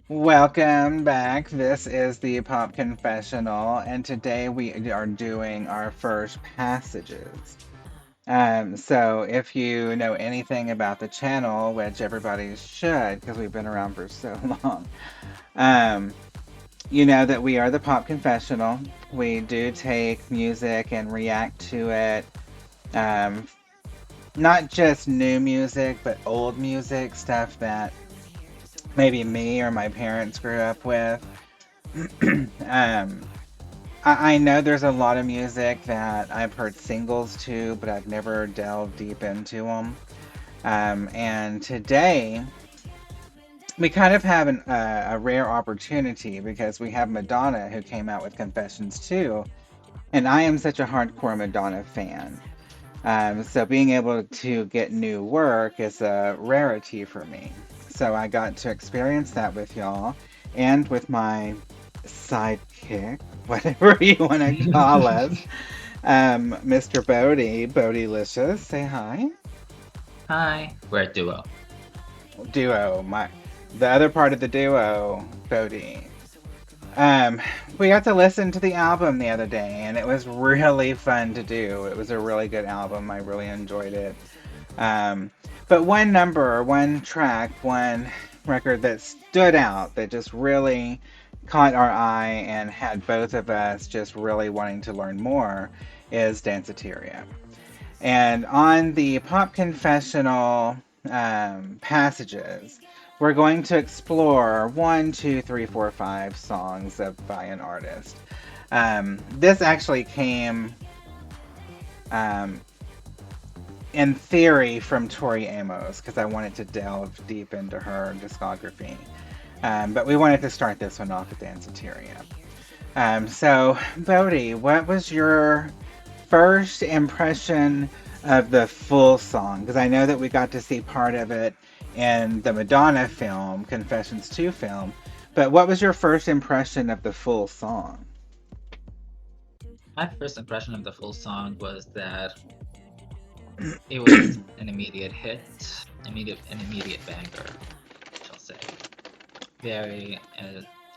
Welcome back. This is the Pop Confessional, and today we are doing our first passages. So if you know anything about the channel, which everybody should, because we've been around for so long, um, you know that we are the Pop Confessional. We do take music and react to it. Um, Not just new music, but old music, stuff that maybe me or my parents grew up with. um, I know there's a lot of music that I've heard singles to, but I've never delved deep into them. And today we kind of have a rare opportunity because we have Madonna who came out with Confessions II, and I am such a hardcore Madonna fan. So being able to get new work is a rarity for me. So I got to experience that with y'all and with my sidekick, whatever you want to call us, Mr. Bode, Bodilicious. Say hi. Hi, we're a duo. Duo, the other part of the duo, Bode. Um, we got to listen to the album the other day, and it was really fun to do. It was a really good album. I really enjoyed it. Um, but one number, one track, one record that stood out, that just really caught our eye and had both of us just really wanting to learn more, is Danceteria. And on the Pop Confessional passages, we're going to explore one, two, three, four, five songs by an artist. This actually came um, in theory from Tori Amos because I wanted to delve deep into her discography. But we wanted to start this one off with Danceteria. So, Bodhi, what was your first impression of the full song? Because I know that we got to see part of it in the Madonna film, Confessions 2 film. But what was your first impression of the full song? My first impression of the full song was that it was an immediate hit, an immediate banger, I shall say. Very,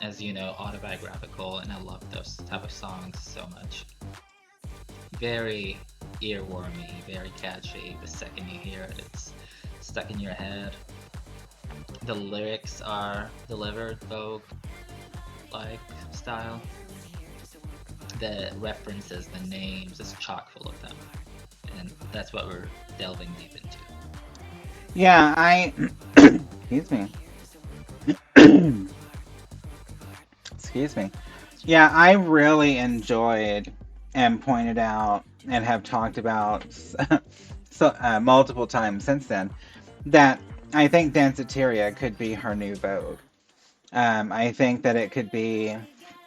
as you know, autobiographical, and I love those type of songs so much. Very earwormy, very catchy. The second you hear it, it's stuck in your head. The lyrics are delivered Vogue like style. The references, the names, is chock full of them. And that's what we're delving deep into. Yeah, excuse me. Excuse me. Yeah, I really enjoyed and pointed out and have talked about multiple times since then that I think Danceteria could be her new Vogue. I think that it could be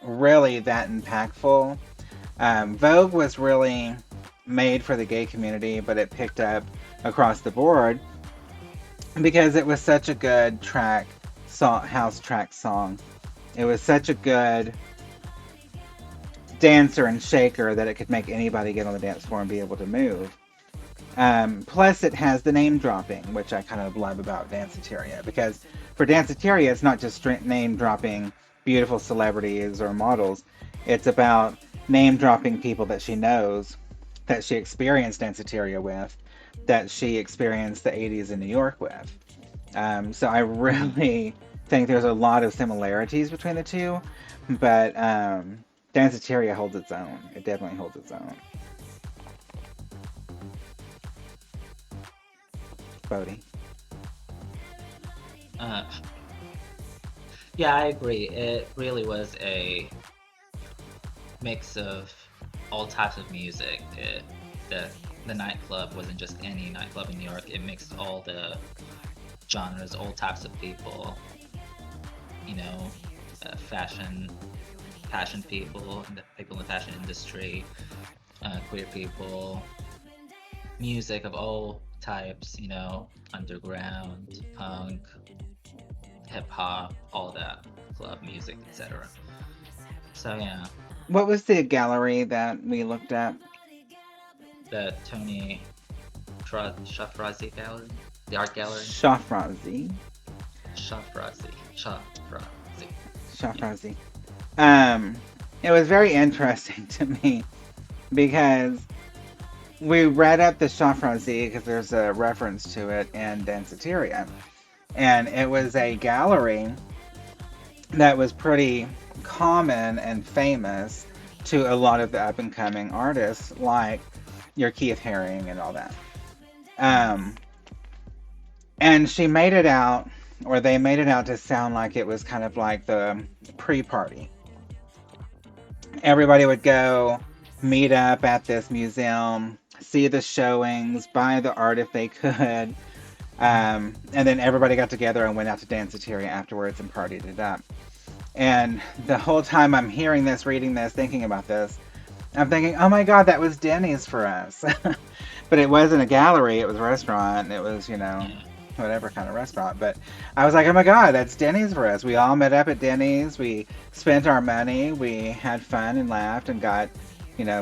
really that impactful. Vogue was really made for the gay community, but it picked up across the board because it was such a good house track song. It was such a good dancer and shaker that it could make anybody get on the dance floor and be able to move. Plus, it has the name dropping, which I kind of love about Danceteria, because for Danceteria, it's not just name dropping beautiful celebrities or models. It's about name dropping people that she knows, that she experienced Danceteria with, that she experienced the 80s in New York with. So I really think there's a lot of similarities between the two, but Danceteria holds its own. It definitely holds its own. Bodie. Uh, yeah, I agree. It really was a mix of all types of music. The the nightclub wasn't just any nightclub in New York. It mixed all the genres, all types of people. You know, fashion, passion people, the people in the fashion industry, queer people, music of all types. You know, underground, punk, hip hop, all that, club music, etc. So yeah, What was the gallery that we looked at? the Tony Shafrazi Gallery, the art gallery, Shafrazi. Shafrazi, Shafrazi. Shafrazi. Yeah. Shafrazi. Um, it was very interesting to me because we read up the Shafrazi because there's a reference to it in Danceteria, and it was a gallery that was pretty common and famous to a lot of the up and coming artists like your Keith Haring and all that. Mm. Um, and she made it out, or they made it out to sound like it was kind of like the pre party. Everybody would go meet up at this museum, see the showings, buy the art if they could. And then everybody got together and went out to Danceteria afterwards and partied it up. And the whole time I'm hearing this, reading this, thinking about this, I'm thinking, oh my God, that was Denny's for us. But it wasn't a gallery, it was a restaurant. It was, Yeah. whatever kind of restaurant. But I was like, oh my God, that's Denny's for us. We all met up at Denny's. We spent our money. We had fun and laughed and got,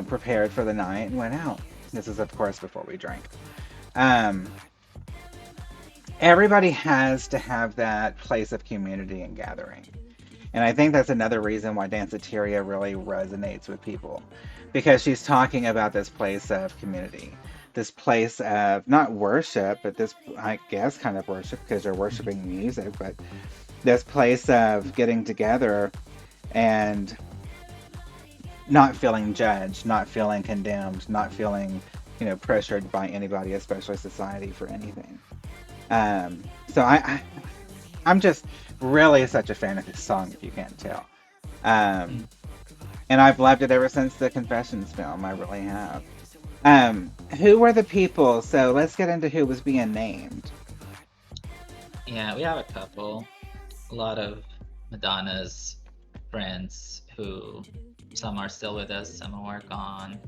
prepared for the night and went out. This is, of course, before we drank. Um, Everybody has to have that place of community and gathering. And I think that's another reason why Danceteria really resonates with people because she's talking about this place of community, this place of not worship, but this, I guess, kind of worship because you're worshiping music, but this place of getting together and not feeling judged, not feeling condemned, not feeling, pressured by anybody, especially society, for anything. So I'm just really such a fan of this song, if you can't tell. Mm. Um, and I've loved it ever since the Confessions film. I really have. Who were the people? So let's get into who was being named. Yeah, we have a couple. A lot of Madonna's friends who some are still with us, some are gone.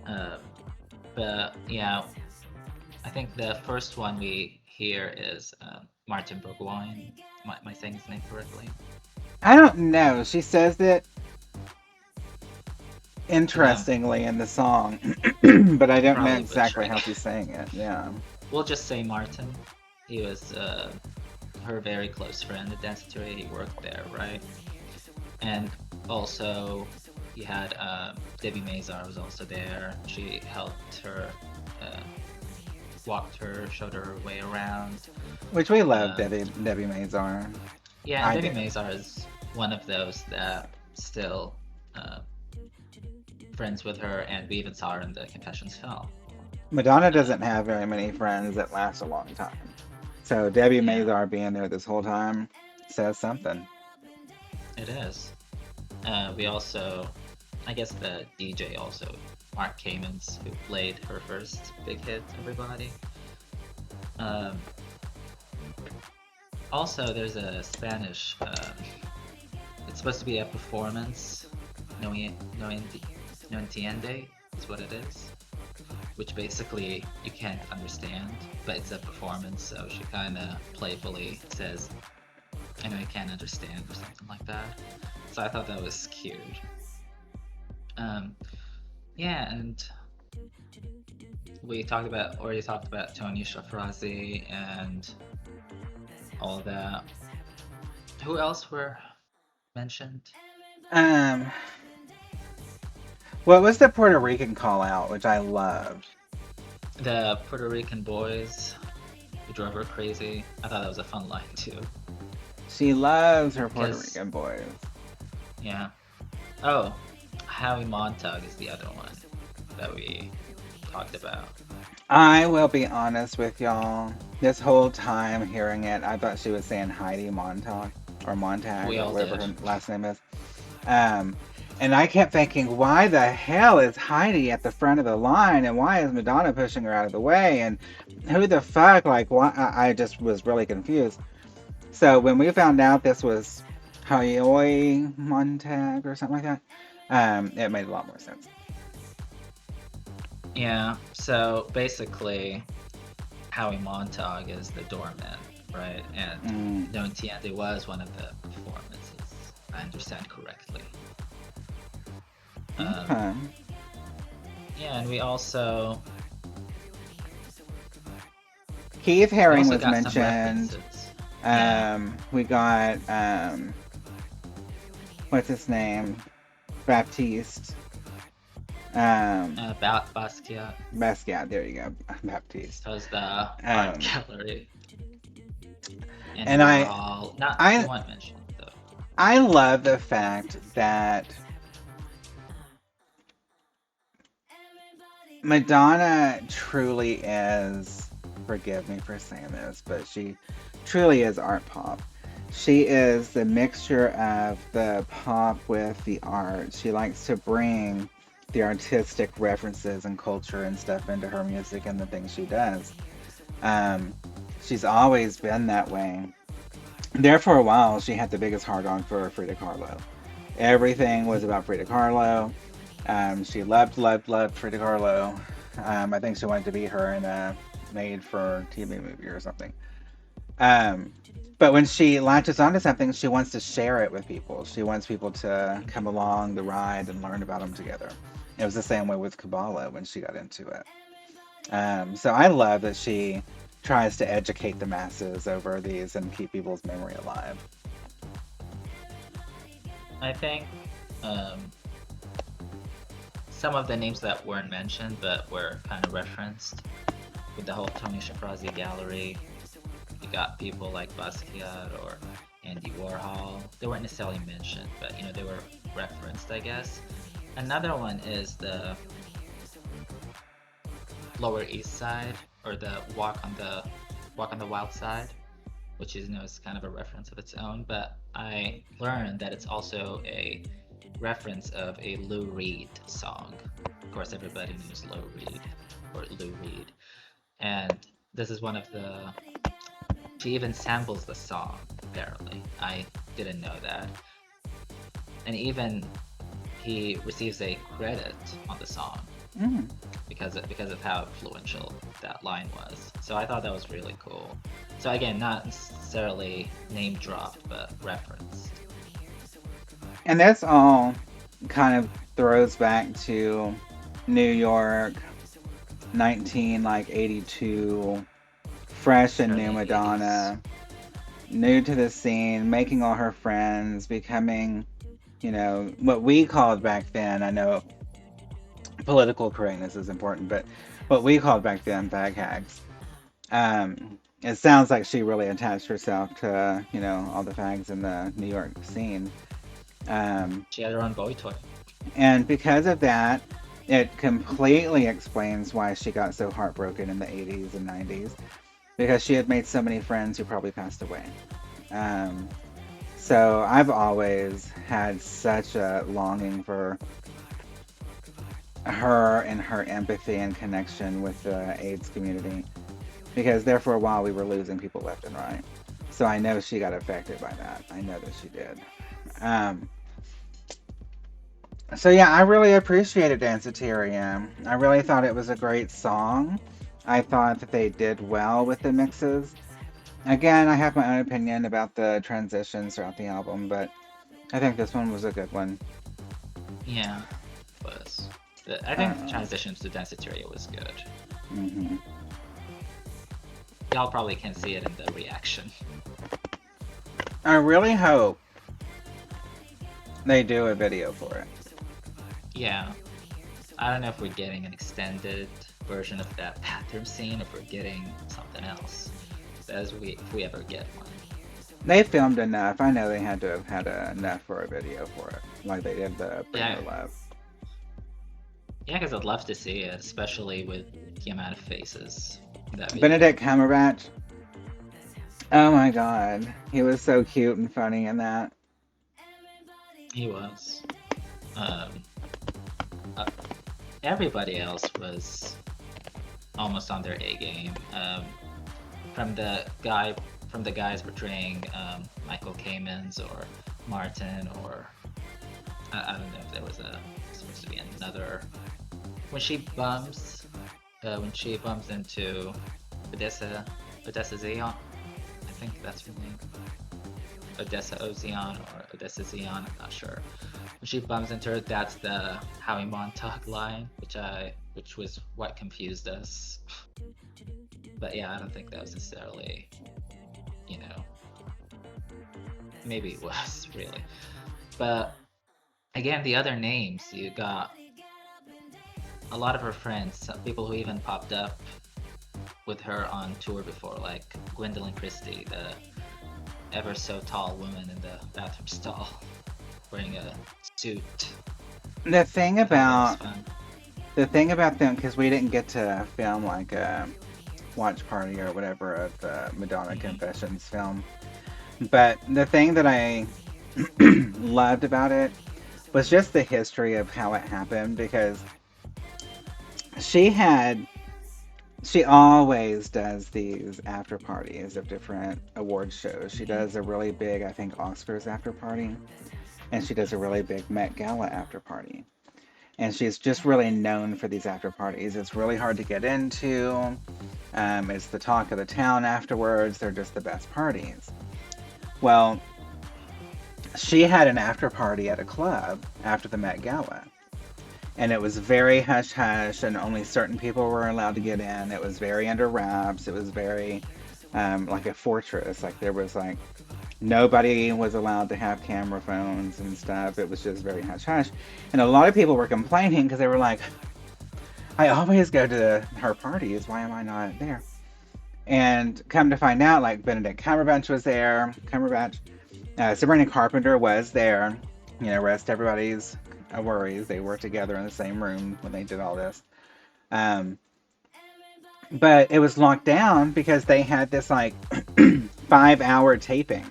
Uh, but yeah, I think the first one we hear is Martin Bourgoin. Am I saying his name correctly? I don't know. She says it Yeah, interestingly in the song, but I I'm don't know probably exactly butchering how it. she's saying it. Yeah. We'll just say Martin. He was her very close friend at Danceteria. He worked there, right? And also, you had Debbie Mazar was also there. She helped her, uh, walked her, showed her way around. Which we love Um, Debbie Mazar. yeah, and I Debbie do. Mazar is one of those that still uh, friends with her, and we even saw her in the Confessions film. Madonna Uh, doesn't have very many friends that last a long time. So Debbie yeah, Mazar being there this whole time says something. it is. We also, I guess the DJ also, Mark Kamens, who played her first big hit, Everybody. Um, Also, there's a Spanish. It's supposed to be a performance. No entiende is what it is, which basically you can't understand, but it's a performance. So she kind of playfully says, "I know you can't understand" or something like that. So I thought that was cute. Um, yeah, and we talked about already talked about Tony Shafrazi and all that. Who else were mentioned? Um, what was the Puerto Rican call out, which I loved? The Puerto Rican boys who drove her crazy. I thought that was a fun line too. She loves her Puerto Because, Rican boys. yeah. Oh, Howie Montag is the other one that we talked about. I will be honest with y'all. This whole time hearing it, I thought she was saying Heidi Montag or Montag We or all whatever did. her last name is. Um, and I kept thinking, why the hell is Heidi at the front of the line, and why is Madonna pushing her out of the way, and who the fuck? Like, why? I just was really confused. So when we found out this was Hayoi Montag or something like that, it made a lot more sense. Yeah, so basically, Howie Montag is the doorman, right? And Mm, No Entiende was one of the performances, if I understand correctly. Um, okay. yeah, and we also Keith we Haring also was got some mentioned. references. Yeah. We got what's his name? Baptiste. Um, Basquiat. Basquiat. There you go, Baptiste. That was the art Um, gallery. Andy and Warhol. Not the I, one mentioned though. I love the fact that Madonna truly is, forgive me for saying this, but she truly is art pop. She is the mixture of the pop with the art. She likes to bring the artistic references and culture and stuff into her music and the things she does. Um, she's always been that way. There for a while, she had the biggest hard on for Frida Kahlo. Everything was about Frida Kahlo. She loved, loved, loved Frida Kahlo. I think she wanted to be her in a made for TV movie or something. Um, but when she latches onto something, she wants to share it with people. She wants people to come along the ride and learn about them together. It was the same way with Kabbalah when she got into it. So I love that she tries to educate the masses over these and keep people's memory alive. I think um, some of the names that weren't mentioned but were kind of referenced with the whole Tony Shafrazi gallery. You got people like Basquiat or Andy Warhol. They weren't necessarily mentioned, but they were referenced, I guess. Another one is the Lower East Side, or the Walk on the Wild Side, which is kind of a reference of its own. But I learned that it's also a reference of a Lou Reed song. Of course, everybody knows Lou Reed or Lou Reed, and this is one of the. She even samples the song. Apparently, I didn't know that, and even he receives a credit on the song Mm. because of how influential that line was. So I thought that was really cool. So again, not necessarily name dropped, but referenced. And that's all kind of throws back to New York, 1982, fresh and new Early 80s. Madonna, new to the scene, making all her friends, becoming, what we called back then. I know political correctness is important, but what we called back then fag hags. It sounds like she really attached herself to, all the fags in the New York scene. Um, She had her own boy toy. and because of that, it completely explains why she got so heartbroken in the 80s and 90s because she had made so many friends who probably passed away. Um, so I've always had such a longing for her and her empathy and connection with the AIDS community because there for a while we were losing people left and right. So I know she got affected by that. I know that she did. Um, so yeah, I really appreciated Danceteria. I really thought it was a great song. I thought that they did well with the mixes. Again, I have my own opinion about the transitions throughout the album, but I think this one was a good one. Yeah, was. I think the Uh, transition to Danceteria was good. mhm. Y'all probably can see it in the reaction. I really hope they do a video for it. Yeah, I don't know if we're getting an extended version of that bathroom scene, if we're getting something else. If we ever get one. They filmed enough. I know they had to have had enough for a video for it, like they did the Bring Yeah, Your Love. yeah, because I'd love to see it, especially with the amount of faces in that video. Benedict Cumberbatch. Oh my god, he was so cute and funny in that. He was. Um, uh, Everybody else was almost on their A game. From the guy, from the guys portraying Michael Kamens or Martin, or I don't know if there was supposed to be another. When she bumps into Odessa, Odessa Zion, I think that's her name. Odessa Ozion or Odessa Zion, I'm not sure. When she bumps into her, that's the Howie Montauk line, which was what confused us. But yeah, I don't think that was necessarily, you know, maybe it was really. But Again, the other names, you got a lot of her friends, some people who even popped up with her on tour before, like Gwendolyn Christie, the ever so tall woman in the bathroom stall wearing a suit. The thing I thought that was about fun. the thing about them, because we didn't get to film like a watch party or whatever of the Madonna Hmm. Confessions film, but the thing that I loved about it was just the history of how it happened because she had she always does these after parties of different award shows. She Hmm. does a really big, I think, Oscars after party, and she does a really big Met Gala after party. And she's just really known for these after parties. It's really hard to get into. It's the talk of the town afterwards. They're just the best parties. Well, she had an after party at a club after the Met Gala. And it was very hush hush, and only certain people were allowed to get in. It was very under wraps. It was very like a fortress. Like there was like nobody was allowed to have camera phones and stuff. It was just very hush hush. And a lot of people were complaining because they were like, I always go to her parties. Why am I not there? And come to find out, like Benedict Cumberbatch was there. Sabrina Carpenter was there. You know, rest everybody's worries. They were together in the same room when they did all this. Um, but it was locked down because they had this like 5 hour taping.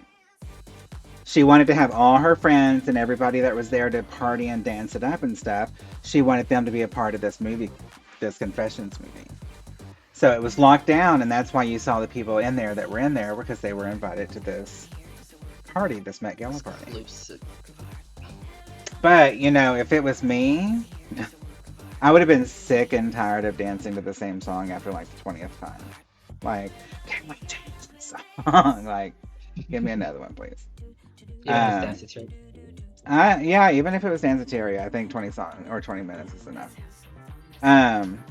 She wanted to have all her friends and everybody that was there to party and dance it up and stuff. She wanted them to be a part of this movie, this Confessions movie. So it was locked down, and that's why you saw the people in there that were in there because they were invited to this party, this Met Gala party. Exclusive. But, you know, if it was me, I would have been sick and tired of dancing to the same song after like the 20th time. Like, can we change the song? Like, give me another one, please. Even with Um, Danceteria. yeah, even if it was Danceteria, I think 20 songs or 20 minutes is enough. Um,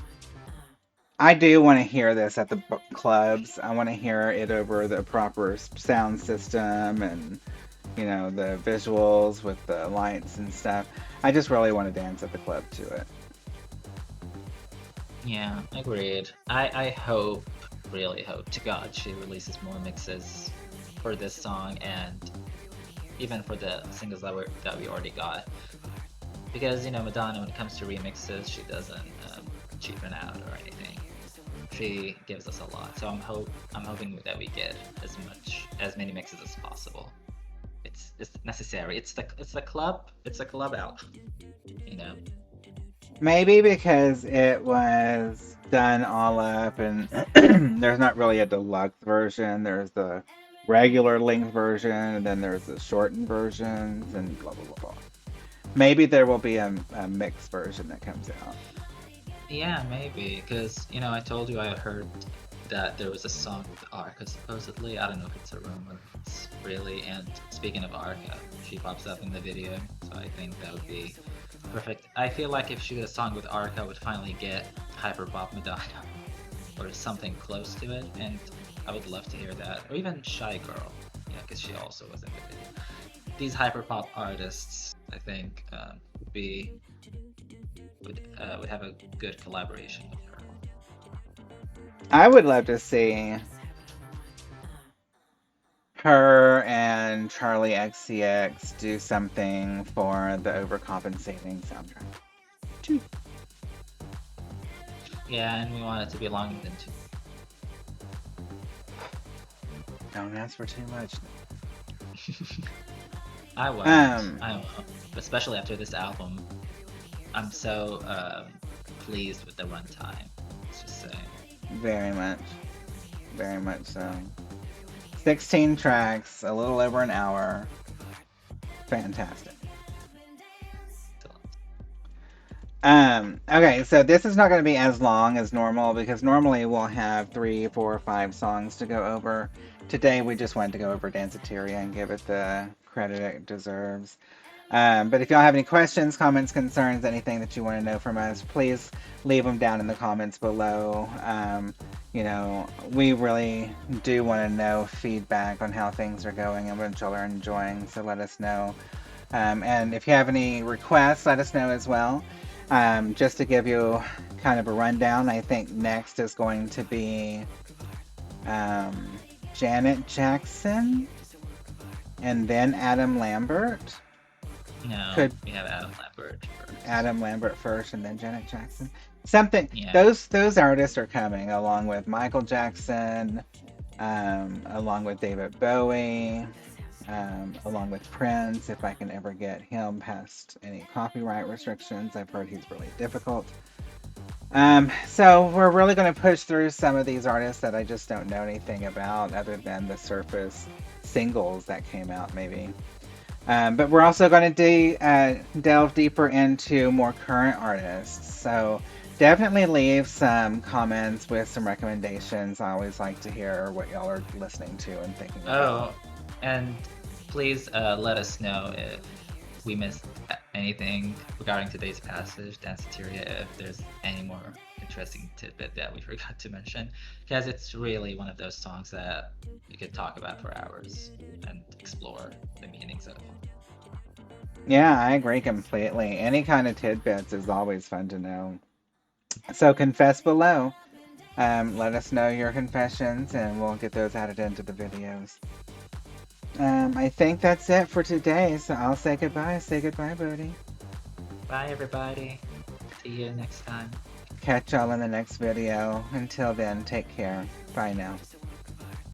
I do want to hear this at the clubs. I want to hear it over the proper sound system and, you know, the visuals with the lights and stuff. I just really want to dance at the club to it. Yeah, agreed. I hope, really hope to God she releases more mixes for this song and even for the singles that we already got. Because Madonna, when it comes to remixes, she doesn't cheapen out or anything. She gives us a lot, so I'm hoping that we get as many mixes as possible. It's necessary. It's a club album. You know. Maybe because it was done all up and there's not really a deluxe version. There's the regular length version and then there's the shortened versions and blah blah blah blah. Maybe there will be a mixed version that comes out. Yeah, maybe because I told you I heard that there was a song with Arca supposedly. I don't know if it's a rumor, if it's really. And speaking of Arca, she pops up in the video, so I think that would be perfect. I feel like if she did a song with Arca, would finally get hyperpop Madonna or something close to it, and I would love to hear that. Or even Shy Girl, because she also was in the video. These hyperpop artists, I think, would have a good collaboration with her. I would love to see her and Charlie XCX do something for the overcompensating soundtrack. Yeah, and we want it to be longer than two. Don't ask for too much. I won't. Um, I won't. Especially after this album, I'm so pleased with the runtime. Let's just say. very much. Very much so. 16 tracks, a little over an hour. Fantastic. Okay, so this is not going to be as long as normal because normally we'll have 3, 4, 5 songs to go over. Today we just wanted to go over Danceteria and give it the credit it deserves. But if y'all have any questions, comments, concerns, anything that you want to know from us, please leave them down in the comments below. We really do want to know feedback on how things are going and what y'all are enjoying, so let us know. And if you have any requests, let us know as well. Just to give you kind of a rundown, I think next is going to be um, Janet Jackson and then Adam Lambert. No, Could we have Adam Lambert first. Adam Lambert first and then Janet Jackson. Something Yeah. those artists are coming along with Michael Jackson, along with David Bowie, along with Prince. If I can ever get him past any copyright restrictions, I've heard he's really difficult. So we're really going to push through some of these artists that I just don't know anything about, other than the surface singles that came out, maybe. But we're also going to delve deeper into more current artists. So definitely leave some comments with some recommendations. I always like to hear what y'all are listening to and thinking about. Oh, and please let us know if we missed anything regarding today's passage, Danceteria, if there's any more interesting tidbit that we forgot to mention, because it's really one of those songs that we could talk about for hours and explore the meanings of. Yeah, I agree completely. Any kind of tidbits is always fun to know. So confess below. Let us know your confessions and we'll get those added into the videos. I think that's it for today, so I'll say goodbye. Say goodbye, Bode. Bye, everybody. See you next time. Catch y'all in the next video. Until then, take care. Bye now.